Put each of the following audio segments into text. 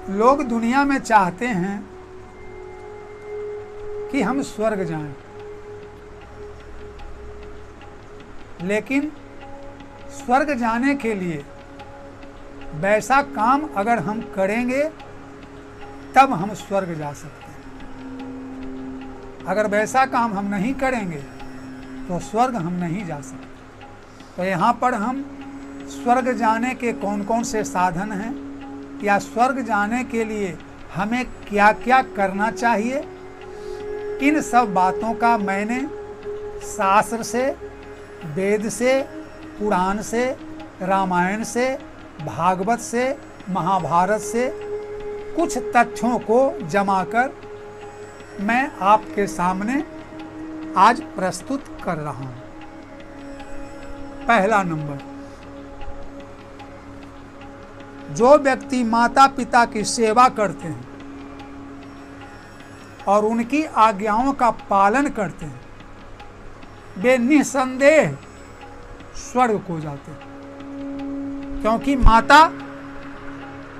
लोग दुनिया में चाहते हैं कि हम स्वर्ग जाएं, लेकिन स्वर्ग जाने के लिए वैसा काम अगर हम करेंगे तब हम स्वर्ग जा सकते हैं। अगर वैसा काम हम नहीं करेंगे तो स्वर्ग हम नहीं जा सकते। तो यहाँ पर हम स्वर्ग जाने के कौन कौन से साधन हैं या स्वर्ग जाने के लिए हमें क्या क्या करना चाहिए, इन सब बातों का मैंने शास्त्र से, वेद से, पुराण से, रामायण से, भागवत से, महाभारत से कुछ तथ्यों को जमा कर मैं आपके सामने आज प्रस्तुत कर रहा हूं। पहला नंबर, जो व्यक्ति माता पिता की सेवा करते हैं और उनकी आज्ञाओं का पालन करते हैं, वे निसंदेह स्वर्ग को जाते हैं, क्योंकि माता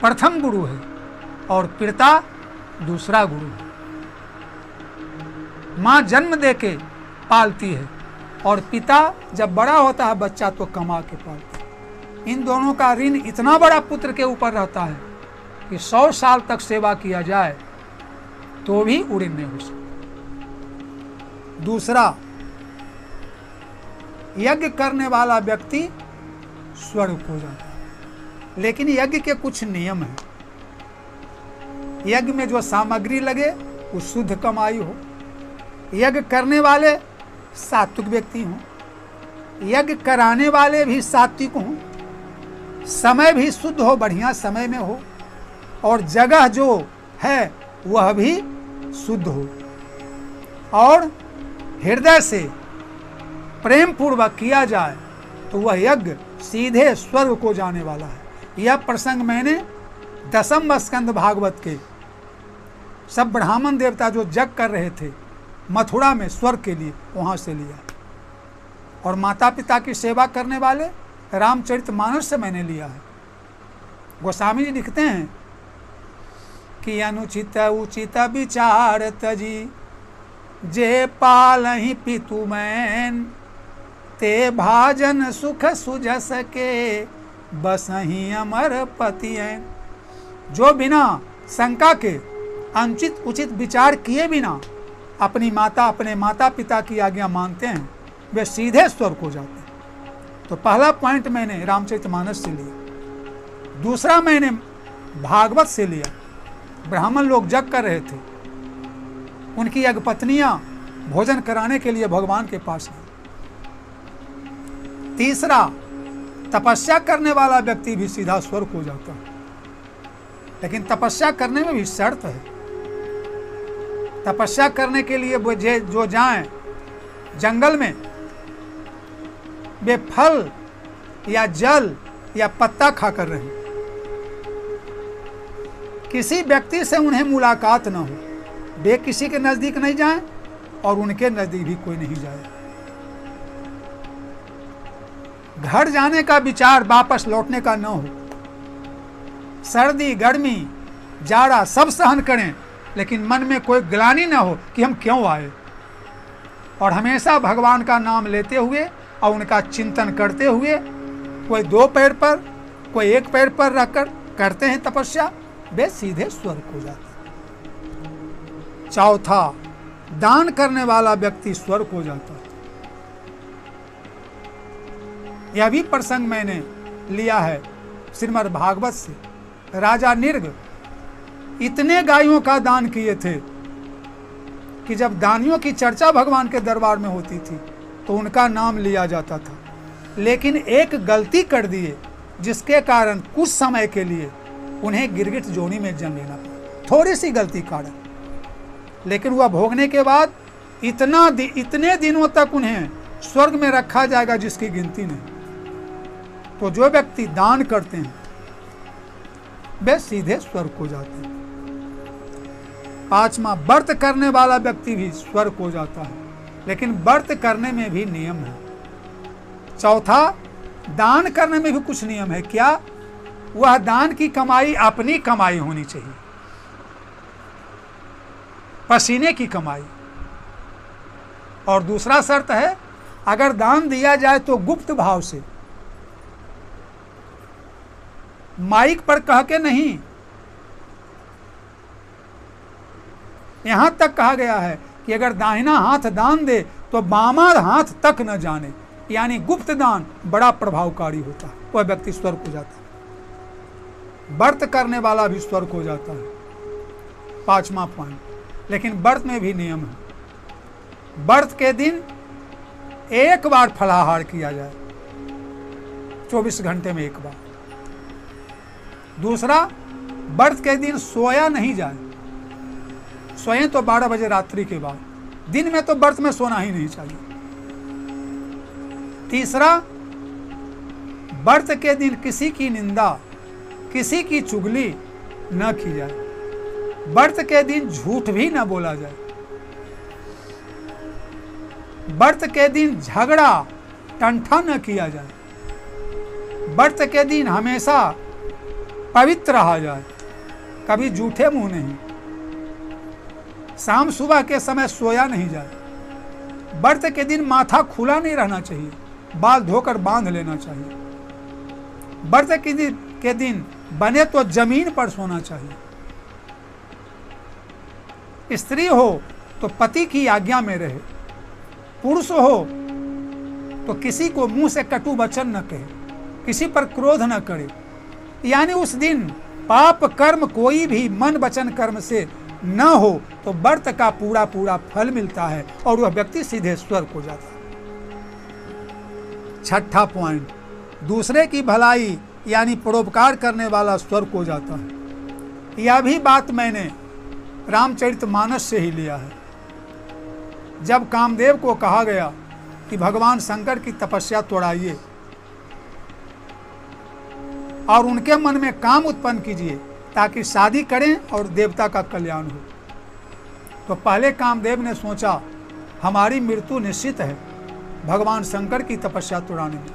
प्रथम गुरु है और पिता दूसरा गुरु है। माँ जन्म देके पालती है और पिता जब बड़ा होता है बच्चा तो कमा के पालता है। इन दोनों का ऋण इतना बड़ा पुत्र के ऊपर रहता है कि 100 साल तक सेवा किया जाए तो भी ऋण नहीं हो सकता। दूसरा, यज्ञ करने वाला व्यक्ति स्वर्ग को जाता है, लेकिन यज्ञ के कुछ नियम हैं। यज्ञ में जो सामग्री लगे वो शुद्ध कमाई हो, यज्ञ करने वाले सात्विक व्यक्ति हों, यज्ञ कराने वाले भी सात्विक हों, समय भी शुद्ध हो, बढ़िया समय में हो, और जगह जो है वह भी शुद्ध हो, और हृदय से प्रेम पूर्वक किया जाए तो वह यज्ञ सीधे स्वर्ग को जाने वाला है। यह प्रसंग मैंने 10वें स्कंद भागवत के सब ब्राह्मण देवता जो यज्ञ कर रहे थे मथुरा में स्वर्ग के लिए, वहाँ से लिया। और माता पिता की सेवा करने वाले रामचरितमानस से मैंने लिया है। गोस्वामी जी लिखते हैं कि अनुचित उचित विचार तजी, जे पालहि पितु मैन, ते भाजन सुख सुजस के, बसहि अमर पतियैन। जो बिना शंका के अनुचित उचित विचार किए बिना अपनी माता अपने माता पिता की आज्ञा मानते हैं वे सीधे स्वर्ग को जाते हैं। तो पहला पॉइंट मैंने रामचरितमानस से लिया। दूसरा मैंने भागवत से लिया। ब्राह्मण लोग यज्ञ कर रहे थे, उनकी यज्ञपत्नियां भोजन कराने के लिए भगवान के पास गई। तीसरा, तपस्या करने वाला व्यक्ति भी सीधा स्वर्ग हो जाता है, लेकिन तपस्या करने में भी शर्त है। तपस्या करने के लिए वो जो जाएं जंगल में, वे फल या जल या पत्ता खाकर रहें, किसी व्यक्ति से उन्हें मुलाकात न हो, वे किसी के नजदीक नहीं जाएं और उनके नजदीक भी कोई नहीं जाए। घर जाने का विचार वापस लौटने का न हो। सर्दी गर्मी जाड़ा सब सहन करें, लेकिन मन में कोई ग्लानि न हो कि हम क्यों आए, और हमेशा भगवान का नाम लेते हुए और उनका चिंतन करते हुए, कोई 2 पैर पर कोई 1 पैर पर रखकर करते हैं तपस्या, वे सीधे स्वर्ग हो जाते हैं। चौथा, दान करने वाला व्यक्ति स्वर्ग हो जाता है। यह भी प्रसंग मैंने लिया है श्रीमद् भागवत से। राजा निर्ग इतने गायों का दान किए थे कि जब दानियों की चर्चा भगवान के दरबार में होती थी तो उनका नाम लिया जाता था, लेकिन एक गलती कर दिए जिसके कारण कुछ समय के लिए उन्हें गिरगिट जोनी में जन्म लेना पड़ा। थोड़ी सी गलती कारण, लेकिन वह भोगने के बाद इतने दिनों तक उन्हें स्वर्ग में रखा जाएगा जिसकी गिनती नहीं। तो जो व्यक्ति दान करते हैं वे सीधे स्वर्ग को जाते हैं। पांचवा, व्रत करने वाला व्यक्ति भी स्वर्ग को जाता है, लेकिन व्रत करने में भी नियम है। चौथा, दान करने में भी कुछ नियम है। क्या? वह दान की कमाई अपनी कमाई होनी चाहिए, पसीने की कमाई। और दूसरा शर्त है, अगर दान दिया जाए तो गुप्त भाव से, माइक पर कह के नहीं। यहां तक कहा गया है कि अगर दाहिना हाथ दान दे तो बामा हाथ तक न जाने, यानी गुप्त दान बड़ा प्रभावकारी होता है, वह व्यक्ति स्वर्ग हो जाता है। व्रत करने वाला भी स्वर्ग हो जाता है, 5वां पॉइंट। लेकिन व्रत में भी नियम है। व्रत के दिन एक बार फलाहार किया जाए, 24 घंटे में एक बार। दूसरा, व्रत के दिन सोया नहीं जाए, सोएं तो 12 बजे रात्रि के बाद, दिन में तो व्रत में सोना ही नहीं चाहिए। तीसरा, व्रत के दिन किसी की निंदा, किसी की चुगली न की जाए। व्रत के दिन झूठ भी न बोला जाए। व्रत के दिन झगड़ा टंठा न किया जाए। व्रत के दिन हमेशा पवित्र रहा जाए, कभी झूठे मुंह नहीं। शाम सुबह के समय सोया नहीं जाए। व्रत के दिन माथा खुला नहीं रहना चाहिए, बाल धोकर बांध लेना चाहिए। व्रत के दिन बने तो जमीन पर सोना चाहिए। स्त्री हो तो पति की आज्ञा में रहे। पुरुष हो तो किसी को मुंह से कटु वचन न कहे, किसी पर क्रोध न करे। यानी उस दिन पाप कर्म कोई भी मन वचन कर्म से न हो तो व्रत का पूरा पूरा फल मिलता है और वह व्यक्ति सीधे स्वर्ग हो जाता है। 6ठा पॉइंट, दूसरे की भलाई यानी परोपकार करने वाला स्वर्ग हो जाता है। यह भी बात मैंने रामचरितमानस से ही लिया है। जब कामदेव को कहा गया कि भगवान शंकर की तपस्या तोड़ाइए और उनके मन में काम उत्पन्न कीजिए ताकि शादी करें और देवता का कल्याण हो, तो पहले कामदेव ने सोचा हमारी मृत्यु निश्चित है भगवान शंकर की तपस्या तोड़ाने में।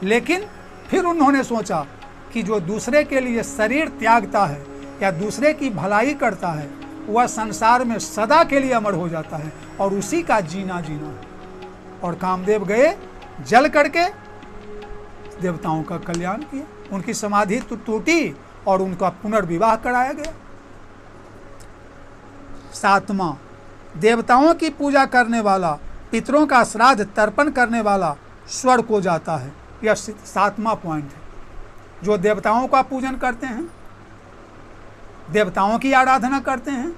लेकिन फिर उन्होंने सोचा कि जो दूसरे के लिए शरीर त्यागता है या दूसरे की भलाई करता है वह संसार में सदा के लिए अमर हो जाता है और उसी का जीना जीना है। और कामदेव गए, जल करके देवताओं का कल्याण किया, उनकी समाधि टूटी और उनका पुनर्विवाह कराया गया। 7वां, देवताओं की पूजा करने वाला, पितरों का श्राद्ध तर्पण करने वाला स्वर्ग को जाता है। यह 7वां पॉइंट है। जो देवताओं का पूजन करते हैं, देवताओं की आराधना करते हैं,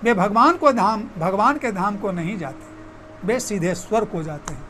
वे भगवान के धाम को नहीं जाते, वे सीधे स्वर्ग को जाते हैं।